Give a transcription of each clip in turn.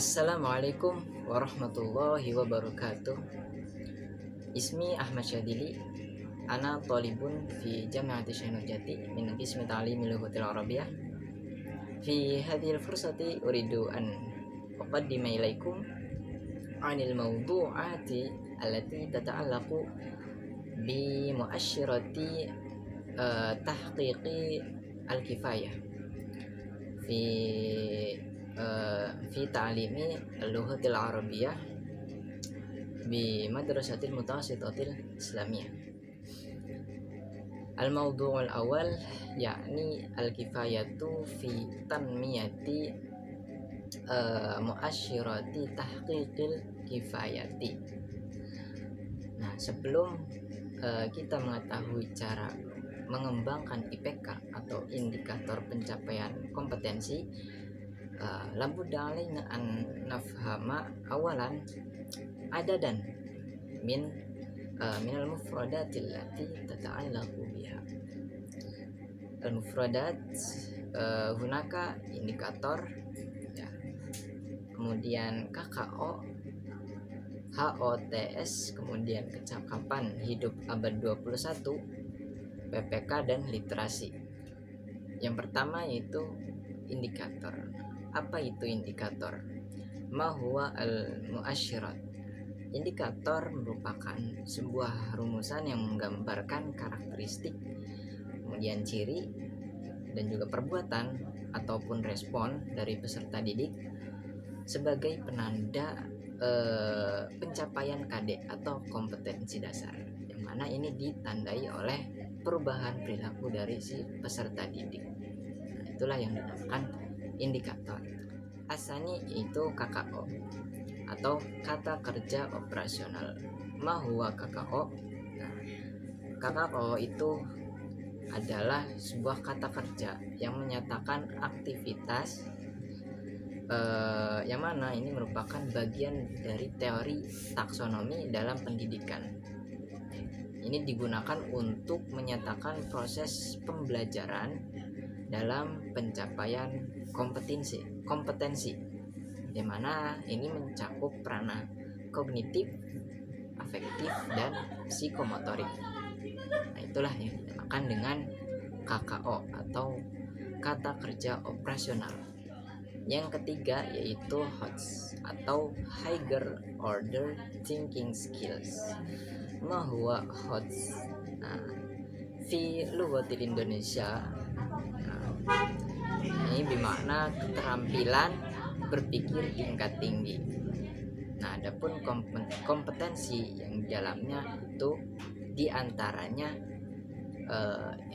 Assalamualaikum warahmatullahi wabarakatuh. Ismi Ahmad Syadili. Ana talibun fi Jami'ati Syahnurjati min qismi ta'limi lughatil arabiyyah. Fi hadhil fursati uridu an uqaddima ilaikum 'anil mawdu'ati allati tata'allaqu bi mu'asyirati tahqiqi al-kifayah fi ta'limi al-lughatil arabiyyah bi madrasatil mutawassitatil islamiyah. Al-mawdu'ul awal yakni al-kifayatu fi tanmiyati mu'asyirati tahqiqil kifayati. Nah, sebelum kita mengetahui cara mengembangkan IPK atau indikator pencapaian kompetensi, labudda alaina an nafhama awalan adadan minal mufradatil lati tata'allaqu biha. Al-mufradat hunaka indikator ya. Kemudian KKO, HOTS, kemudian kecakapan hidup abad 21, PPK dan literasi. Yang pertama yaitu indikator. Apa itu indikator? Ma huwa al-mu'asyirat. Indikator merupakan sebuah rumusan yang menggambarkan karakteristik, kemudian ciri dan juga perbuatan ataupun respon dari peserta didik sebagai penanda pencapaian KD atau kompetensi dasar, yang mana ini ditandai oleh perubahan perilaku dari si peserta didik. Nah, itulah yang dinamakan indikator. Asani itu KKO atau kata kerja operasional. Ma huwa KKO? Nah, KKO itu adalah sebuah kata kerja yang menyatakan aktivitas yang mana ini merupakan bagian dari teori taksonomi dalam pendidikan. Ini digunakan untuk menyatakan proses pembelajaran dalam pencapaian kompetensi, di mana ini mencakup peranan kognitif, afektif, dan psikomotorik. Nah, itulah yang dinamakan dengan KKO atau kata kerja operasional. Yang ketiga yaitu HOTS atau Higher Order Thinking Skills. Ma huwa HOTS? Nah, fi lughatil Indonesia, ini bermakna keterampilan berpikir tingkat tinggi. Nah, adapun kompetensi yang di dalamnya itu diantaranya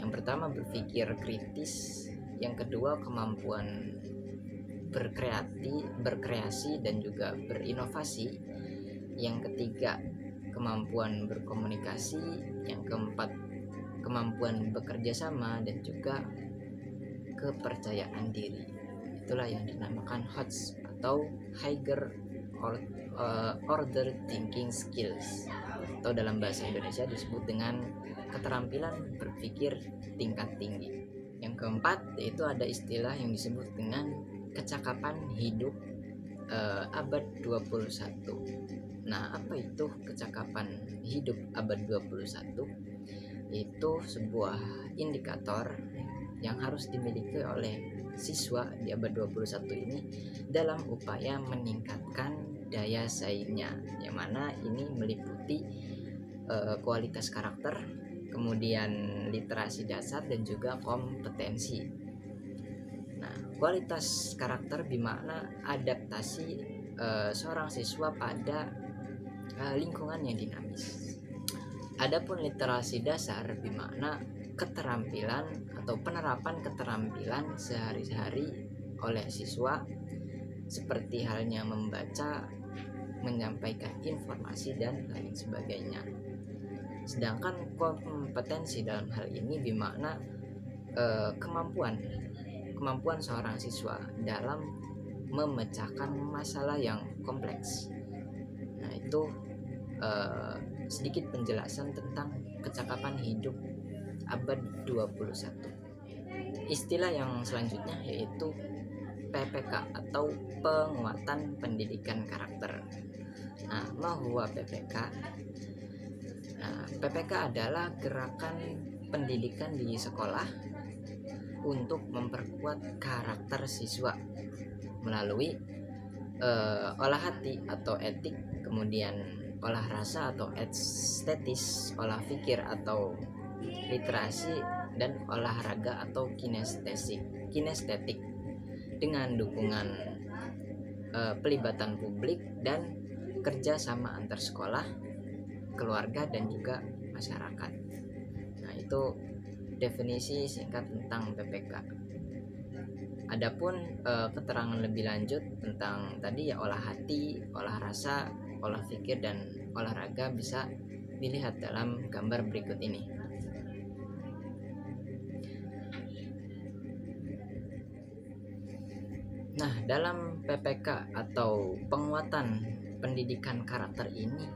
yang pertama berpikir kritis, yang kedua kemampuan berkreasi dan juga berinovasi, yang ketiga kemampuan berkomunikasi, yang keempat kemampuan bekerja sama dan juga kepercayaan diri. Itulah yang dinamakan HOTS atau Higher Order Thinking Skills, atau dalam bahasa Indonesia disebut dengan keterampilan berpikir tingkat tinggi. Yang keempat yaitu ada istilah yang disebut dengan kecakapan hidup abad 21. Nah, apa itu kecakapan hidup abad 21? Itu sebuah indikator yang harus dimiliki oleh siswa di abad 21 ini dalam upaya meningkatkan daya saingnya, yang mana ini meliputi kualitas karakter, kemudian literasi dasar dan juga kompetensi. Nah, kualitas karakter bermakna adaptasi seorang siswa pada lingkungan yang dinamis. Adapun literasi dasar bermakna keterampilan atau penerapan keterampilan sehari-hari oleh siswa, seperti halnya membaca, menyampaikan informasi dan lain sebagainya. Sedangkan kompetensi dalam hal ini bermakna kemampuan seorang siswa dalam memecahkan masalah yang kompleks. Nah, itu sedikit penjelasan tentang kecakapan hidup abad 21. Istilah yang selanjutnya yaitu PPK atau penguatan pendidikan karakter. Nah, mahua PPK? Nah, PPK adalah gerakan pendidikan di sekolah untuk memperkuat karakter siswa melalui olah hati atau etik, kemudian olah rasa atau estetis, olah pikir atau literasi, dan olahraga atau kinestetik dengan dukungan pelibatan publik dan kerjasama antar sekolah, keluarga, dan juga masyarakat. Nah, itu definisi singkat tentang PPK. Adapun keterangan lebih lanjut tentang tadi ya olah hati, olah rasa, olah pikir, dan olahraga bisa dilihat dalam gambar berikut ini. Nah, dalam PPK atau penguatan pendidikan karakter ini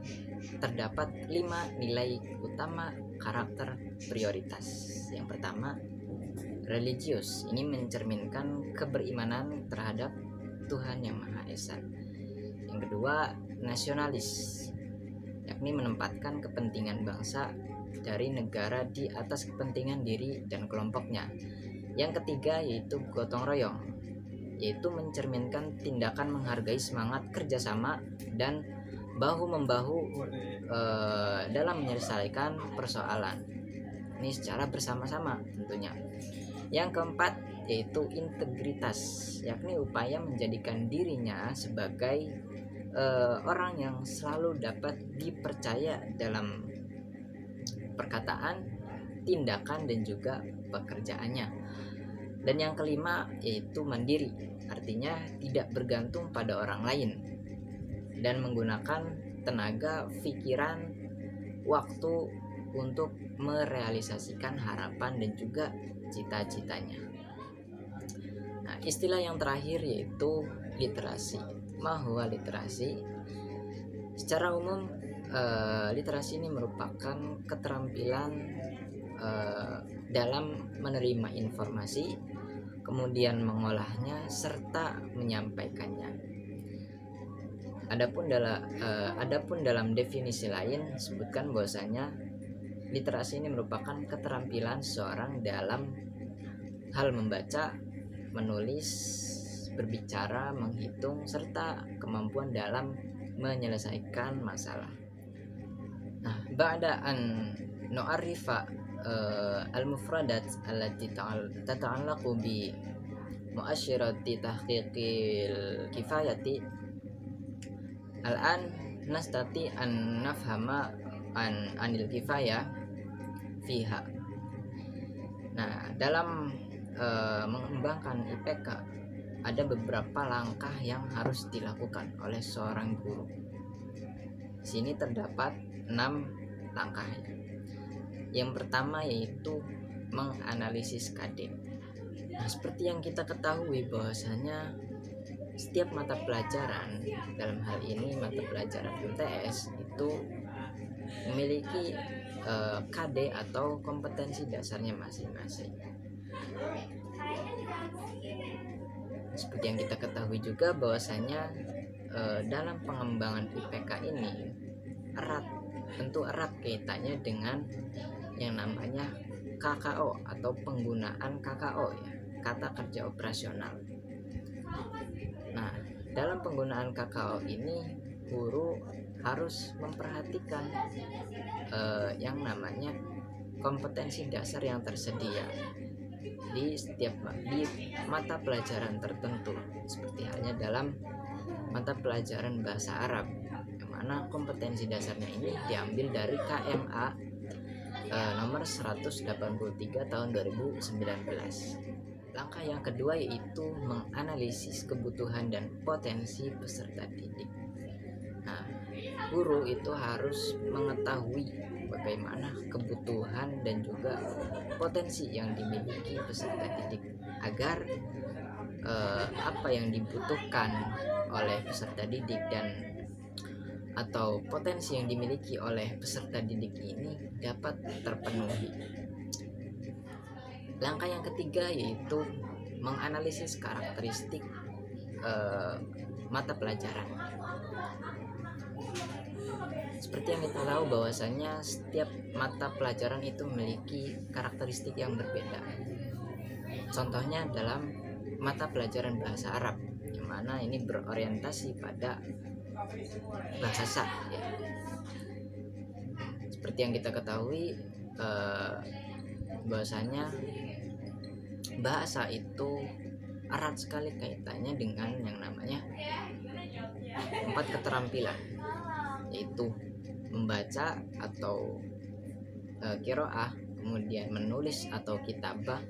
terdapat 5 nilai utama karakter prioritas. Yang pertama, religius. Ini mencerminkan keberimanan terhadap Tuhan Yang Maha Esa. Yang kedua, nasionalis, yakni menempatkan kepentingan bangsa dari negara di atas kepentingan diri dan kelompoknya. Yang ketiga yaitu gotong royong, yaitu mencerminkan tindakan menghargai semangat kerjasama dan bahu-membahu dalam menyelesaikan persoalan. Ini secara bersama-sama tentunya. Yang keempat yaitu integritas, yakni upaya menjadikan dirinya sebagai orang yang selalu dapat dipercaya dalam perkataan, tindakan, dan juga pekerjaannya. Dan yang kelima yaitu mandiri, artinya tidak bergantung pada orang lain dan menggunakan tenaga, pikiran, waktu untuk merealisasikan harapan dan juga cita-citanya. Nah, istilah yang terakhir yaitu literasi. Mahua literasi? Secara umum, literasi ini merupakan keterampilan dalam menerima informasi, kemudian mengolahnya serta menyampaikannya. Adapun dalam definisi lain disebutkan bahwasanya literasi ini merupakan keterampilan seorang dalam hal membaca, menulis, berbicara, menghitung, serta kemampuan dalam menyelesaikan masalah. Nah, ba'da an nu'arrifa al-mufradat allati tata'allaqu bi mu'asyirati tahqiqil kifayati, al-an nastati an nafhama anil kifayah fiha. Nah, dalam mengembangkan IPK ada beberapa langkah yang harus dilakukan oleh seorang guru. Di sini terdapat 6 langkah. Yang pertama yaitu menganalisis KD. Nah, seperti yang kita ketahui bahwasanya setiap mata pelajaran, dalam hal ini mata pelajaran MTS, itu memiliki KD atau kompetensi dasarnya masing-masing. Seperti yang kita ketahui juga bahwasanya dalam pengembangan IPK ini tentu erat kaitannya dengan yang namanya KKO atau penggunaan KKO, ya, kata kerja operasional. Nah, dalam penggunaan KKO ini guru harus memperhatikan yang namanya kompetensi dasar yang tersedia di mata pelajaran tertentu, seperti halnya dalam mata pelajaran bahasa Arab, yang mana kompetensi dasarnya ini diambil dari KMA nomor 183 tahun 2019. Langkah yang kedua yaitu menganalisis kebutuhan dan potensi peserta didik. Nah, guru itu harus mengetahui bagaimana kebutuhan dan juga potensi yang dimiliki peserta didik agar apa yang dibutuhkan oleh peserta didik atau potensi yang dimiliki oleh peserta didik ini dapat terpenuhi. Langkah yang ketiga yaitu menganalisis karakteristik eh, mata pelajaran. Seperti yang kita tahu bahwasanya setiap mata pelajaran itu memiliki karakteristik yang berbeda. Contohnya dalam mata pelajaran bahasa Arab, yang mana ini berorientasi pada bahasa ya. Seperti yang kita ketahui bahwasanya bahasa itu erat sekali kaitannya dengan yang namanya 4 keterampilan, yaitu membaca atau qiraah, kemudian menulis atau kitabah,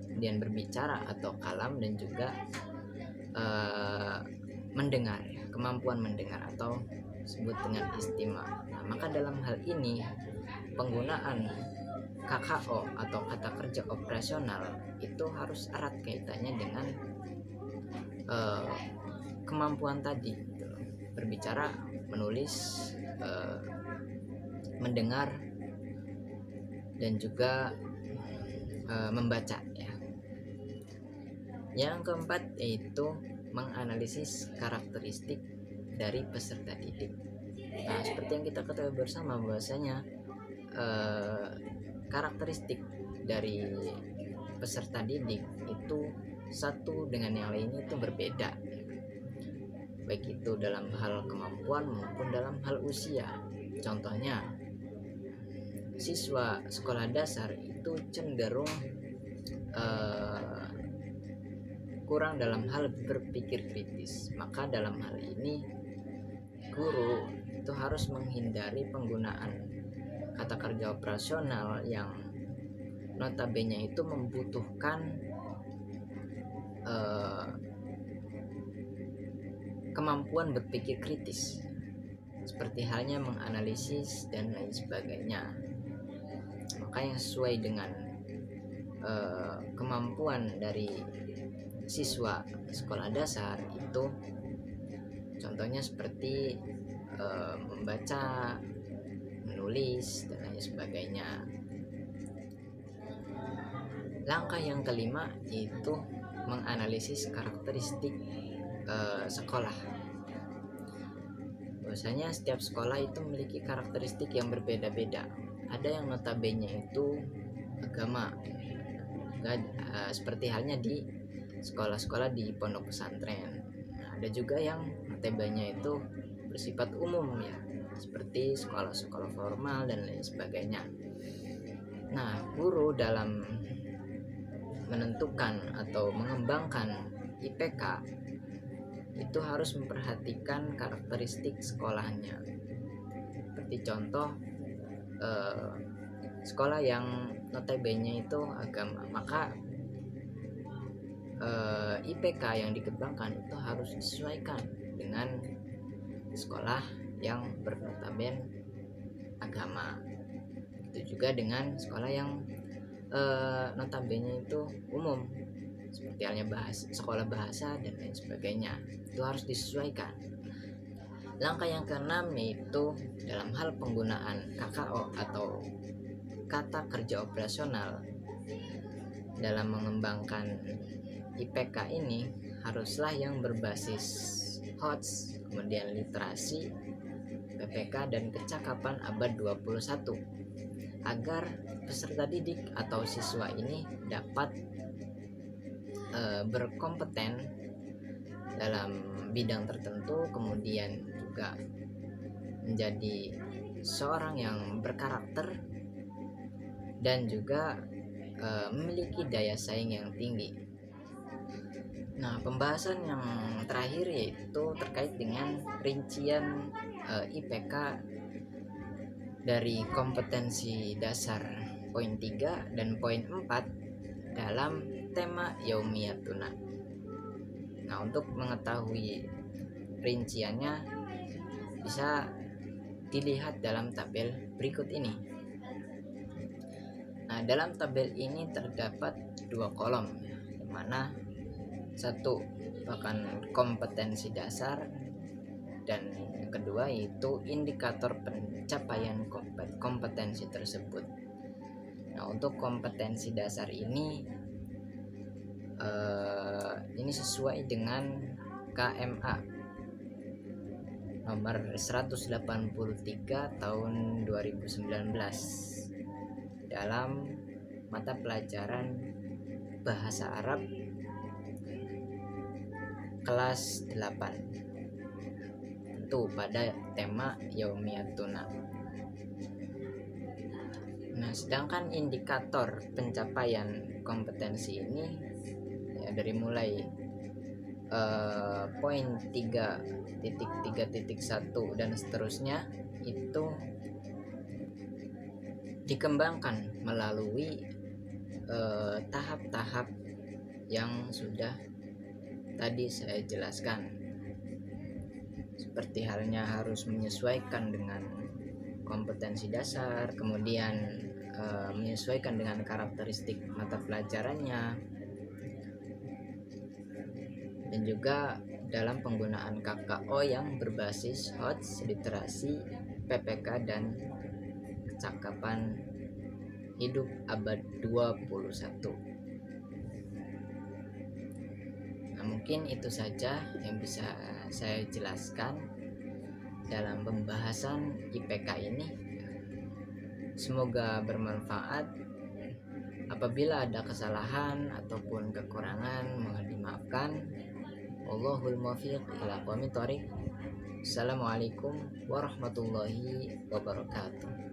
kemudian berbicara atau kalam, dan juga mendengar, kemampuan mendengar atau disebut dengan istima. Nah, maka dalam hal ini penggunaan KKO atau kata kerja operasional itu harus erat kaitannya dengan kemampuan tadi gitu. Berbicara, menulis, mendengar, dan juga membaca ya. Yang keempat yaitu menganalisis karakteristik dari peserta didik. Nah, seperti yang kita ketahui bersama bahwasanya karakteristik dari peserta didik itu satu dengan yang lainnya itu berbeda, baik itu dalam hal kemampuan maupun dalam hal usia. Contohnya, siswa sekolah dasar itu cenderung kurang dalam hal berpikir kritis. Maka dalam hal ini guru itu harus menghindari penggunaan kata kerja operasional yang notabene itu membutuhkan kemampuan berpikir kritis, seperti halnya menganalisis dan lain sebagainya. Maka yang sesuai dengan kemampuan dari siswa sekolah dasar itu contohnya seperti membaca, menulis, dan lain sebagainya. Langkah yang kelima yaitu menganalisis karakteristik sekolah. Bahwasanya setiap sekolah itu memiliki karakteristik yang berbeda-beda. Ada yang notabene itu agama, seperti halnya di sekolah-sekolah di pondok pesantren. Nah, ada juga yang notabene itu bersifat umum ya, seperti sekolah-sekolah formal dan lain sebagainya. Nah, guru dalam menentukan atau mengembangkan IPK itu harus memperhatikan karakteristik sekolahnya. Seperti contoh sekolah yang notabene itu agama, maka IPK yang dikembangkan itu harus disesuaikan dengan sekolah yang bernotaben agama. Itu juga dengan sekolah yang notabene itu umum, seperti halnya sekolah bahasa dan lain sebagainya. Itu harus disesuaikan. Langkah yang keenam yaitu dalam hal penggunaan KKO atau kata kerja operasional dalam mengembangkan IPK ini haruslah yang berbasis HOTS, kemudian literasi, PPK, dan kecakapan abad 21, agar peserta didik atau siswa ini dapat berkompeten dalam bidang tertentu, kemudian juga menjadi seorang yang berkarakter dan juga memiliki daya saing yang tinggi. Nah, pembahasan yang terakhir yaitu terkait dengan rincian IPK dari kompetensi dasar poin 3 dan poin 4 dalam tema Yaumiyatuna. Nah, untuk mengetahui rinciannya bisa dilihat dalam tabel berikut ini. Nah, dalam tabel ini terdapat 2 kolom, di mana satu merupakan kompetensi dasar dan yang kedua yaitu indikator pencapaian kompetensi tersebut. Nah, untuk kompetensi dasar ini sesuai dengan KMA nomor 183 tahun 2019 dalam mata pelajaran Bahasa Arab kelas 8, tentu pada tema Yaumiyatuna. Nah, sedangkan indikator pencapaian kompetensi ini ya dari mulai poin 3.3.1 dan seterusnya itu dikembangkan melalui tahap-tahap yang sudah tadi saya jelaskan, seperti halnya harus menyesuaikan dengan kompetensi dasar, kemudian menyesuaikan dengan karakteristik mata pelajarannya, dan juga dalam penggunaan KKO yang berbasis HOTS, literasi, PPK, dan kecakapan hidup abad 21. Nah, mungkin itu saja yang bisa saya jelaskan dalam pembahasan IPK ini. Semoga bermanfaat. Apabila ada kesalahan ataupun kekurangan, mohon dimaafkan. Wallahul muwaffiq ila aqwamit thoriq. Assalamualaikum warahmatullahi wabarakatuh.